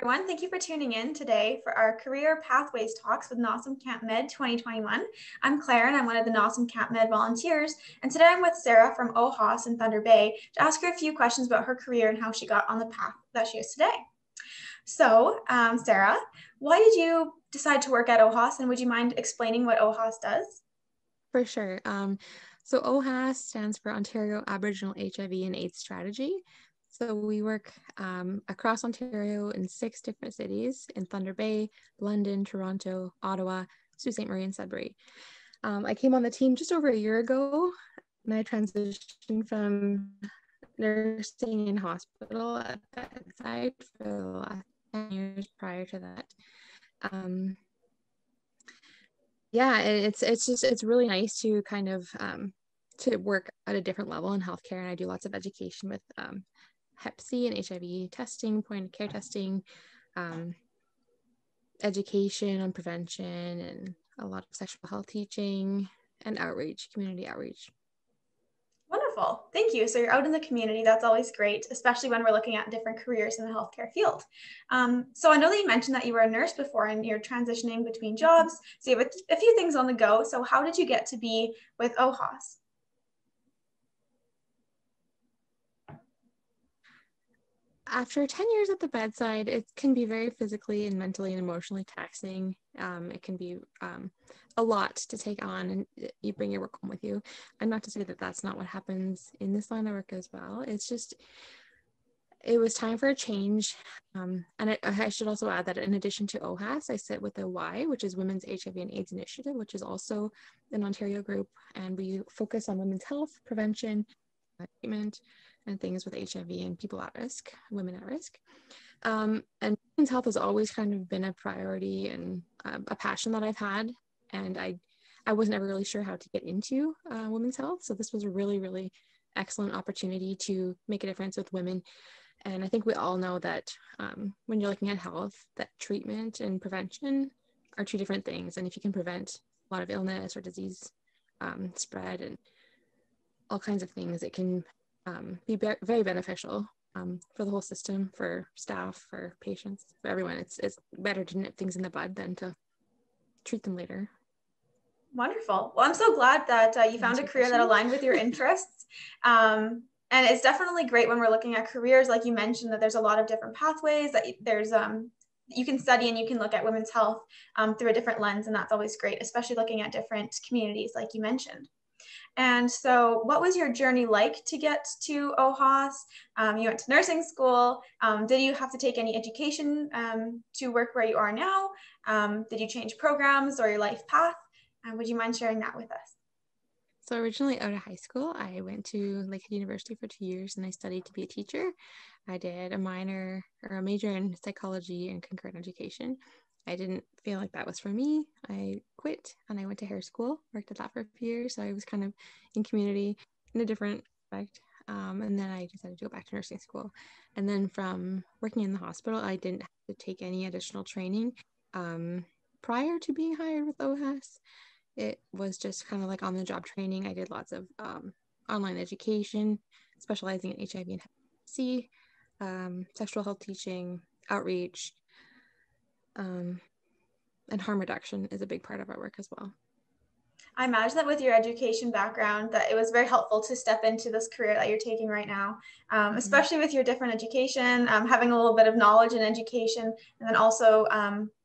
everyone. Thank you for tuning in today for our Career Pathways Talks with NOSM Camp Med 2021. I'm Claire and I'm one of the NOSM Camp Med volunteers. And today I'm with Sarah from OHAS in Thunder Bay to ask her a few questions about her career and how she got on the path that she is today. So, Sarah, why did you decide to work at OHAS, and would you mind explaining what OHAS does? For sure. So OHAS stands for Ontario Aboriginal HIV and AIDS Strategy. So we work across Ontario in 6 different cities in Thunder Bay, London, Toronto, Ottawa, Sault Ste. Marie, and Sudbury. I came on the team just over a year ago, and I transitioned from nursing in hospital at bedside for the last 10 years prior to that. It's really nice to kind of to work at a different level in healthcare, and I do lots of education with Hep C and HIV testing, point of care testing, education on prevention, and a lot of sexual health teaching and outreach, community outreach. Wonderful. Thank you. So you're out in the community. That's always great, especially when we're looking at different careers in the healthcare field. So I know that you mentioned that you were a nurse before and you're transitioning between jobs. So you have a few things on the go. So how did you get to be with OHAS? After 10 years at the bedside, it can be very physically and mentally and emotionally taxing. It can be a lot to take on, and you bring your work home with you. And not to say that that's not what happens in this line of work as well. It's just, it was time for a change. And I should also add that in addition to OHAS, I sit with the Y, which is Women's HIV and AIDS Initiative, which is also an Ontario group. And we focus on women's health, prevention, treatment, and things with HIV and people at risk, women at risk. And women's health has always kind of been a priority and a passion that I've had. And I wasn't ever really sure how to get into women's health. So this was a really, really excellent opportunity to make a difference with women. And I think we all know that when you're looking at health, that treatment and prevention are 2 different things. And if you can prevent a lot of illness or disease spread and all kinds of things, it can be very beneficial for the whole system, for staff, for patients, for everyone. It's better to nip things in the bud than to treat them later. Wonderful. Well, I'm so glad that you found a career that aligned with your interests. And it's definitely great when we're looking at careers, like you mentioned, that there's a lot of different pathways, that there's you can study and you can look at women's health through a different lens, and that's always great, especially looking at different communities like you mentioned. And so what was your journey like to get to OHAS? You went to nursing school. Did you have to take any education to work where you are now? Did you change programs or your life path? Would you mind sharing that with us? So originally out of high school, I went to Lakehead University for 2 years and I studied to be a teacher. I did a major in psychology and concurrent education. I didn't feel like that was for me. I quit and I went to hair school, worked at that for a few years. So I was kind of in community in a different aspect. And then I decided to go back to nursing school. And then from working in the hospital, I didn't have to take any additional training prior to being hired with OHAS. It was just kind of like on the job training. I did lots of online education, specializing in HIV and Hep C, sexual health teaching, outreach, and harm reduction is a big part of our work as well. I imagine that with your education background, that it was very helpful to step into this career that you're taking right now, especially with your different education, having a little bit of knowledge in education, and then also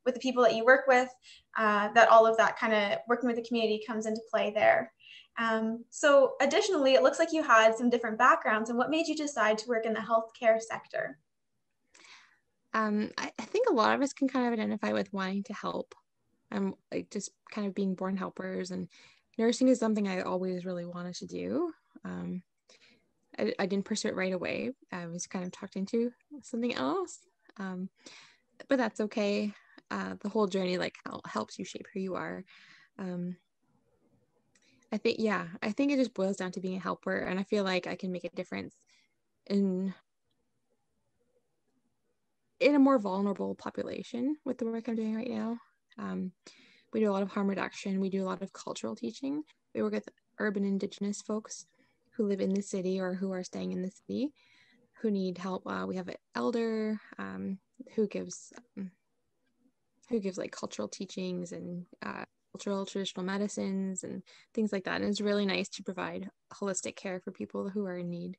with the people that you work with, that all of that kind of working with the community comes into play there. So additionally, it looks like you had some different backgrounds, and what made you decide to work in the healthcare sector? I think a lot of us can kind of identify with wanting to help. I'm like just kind of being born helpers, and nursing is something I always really wanted to do. I didn't pursue it right away. I was kind of talked into something else, but that's okay. The whole journey helps you shape who you are. I think it just boils down to being a helper, and I feel like I can make a difference in a more vulnerable population with the work I'm doing right now. We do a lot of harm reduction. We do a lot of cultural teaching. We work with urban Indigenous folks who live in the city or who are staying in the city who need help. We have an elder who gives like cultural teachings and cultural traditional medicines and things like that. And it's really nice to provide holistic care for people who are in need.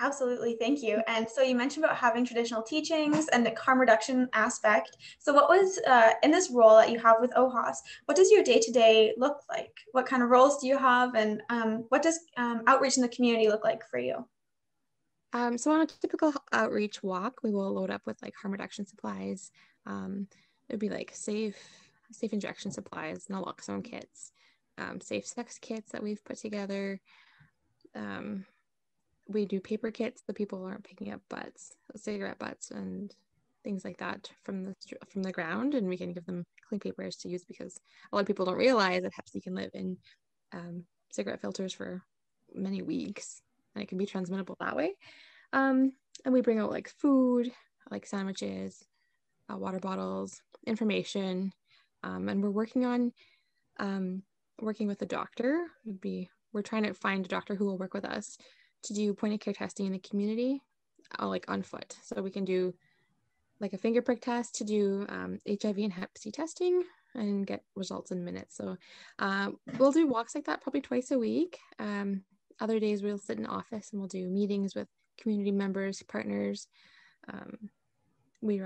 Absolutely, thank you. And so you mentioned about having traditional teachings and the harm reduction aspect. So what was in this role that you have with OHAS, what does your day-to-day look like? What kind of roles do you have, and what does outreach in the community look like for you? So on a typical outreach walk, we will load up with like harm reduction supplies. It would be like safe injection supplies, naloxone kits, safe sex kits that we've put together. We do paper kits that people aren't picking up cigarette butts and things like that from the ground, and we can give them clean papers to use, because a lot of people don't realize that Hep C can live in cigarette filters for many weeks, and it can be transmittable that way. And we bring out like food, like sandwiches, water bottles, information, and we're working on working with a doctor. We're trying to find a doctor who will work with us to do point of care testing in the community, like on foot. So we can do like a finger prick test to do HIV and Hep C testing and get results in minutes. So we'll do walks like that probably twice a week. Other days we'll sit in office and we'll do meetings with community members, partners. We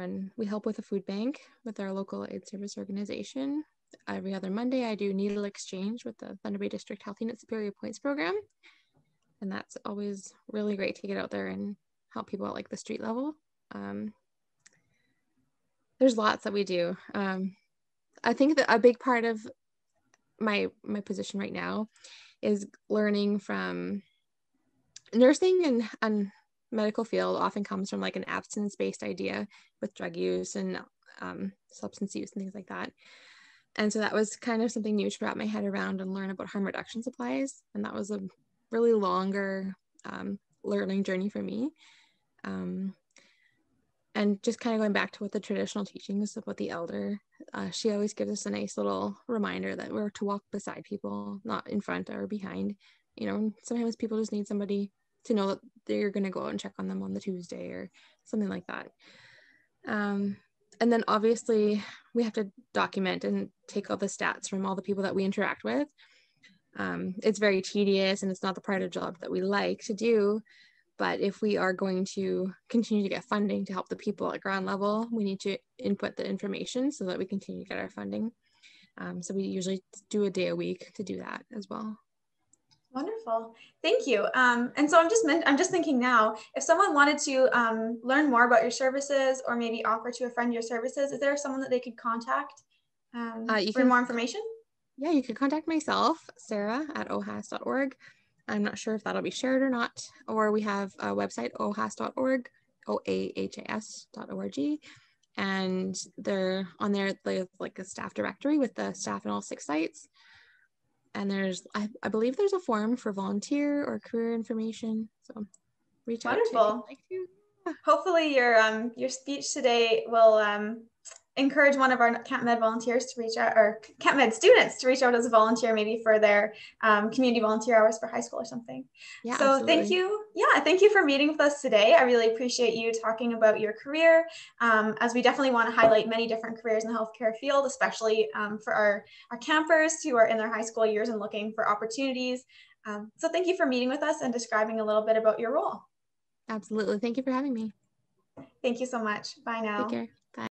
help with a food bank with our local aid service organization. Every other Monday I do needle exchange with the Thunder Bay District Health Unit Superior Points program. And that's always really great to get out there and help people at like the street level. There's lots that we do. I think that a big part of my position right now is learning from nursing and medical field often comes from like an abstinence-based idea with drug use and substance use and things like that. And so that was kind of something new to wrap my head around and learn about harm reduction supplies. And that was a really longer learning journey for me. And just kind of going back to what the traditional teachings about the elder, she always gives us a nice little reminder that we're to walk beside people, not in front or behind. You know, sometimes people just need somebody to know that they're going to go out and check on them on the Tuesday or something like that. And then obviously we have to document and take all the stats from all the people that we interact with. It's very tedious and it's not the part of the job that we like to do. But if we are going to continue to get funding to help the people at ground level, we need to input the information so that we continue to get our funding. So we usually do a day a week to do that as well. Wonderful. Thank you. And so I'm just thinking now, if someone wanted to learn more about your services or maybe offer to a friend your services, is there someone that they could contact for more information? Yeah, you could contact myself, Sarah at ohas.org. I'm not sure if that'll be shared or not. Or we have a website, ohas.org, OAHAS.org. And they're on there, they have like a staff directory with the staff in all 6 sites. And there's, I believe there's a form for volunteer or career information. So reach out if you'd like to. Yeah. Hopefully your speech today will encourage one of our Camp Med volunteers to reach out, or Camp Med students to reach out as a volunteer, maybe for their community volunteer hours for high school or something. Yeah, so absolutely. Thank you. Yeah, thank you for meeting with us today. I really appreciate you talking about your career, as we definitely want to highlight many different careers in the healthcare field, especially for our campers who are in their high school years and looking for opportunities. So thank you for meeting with us and describing a little bit about your role. Absolutely. Thank you for having me. Thank you so much. Bye now. Take care.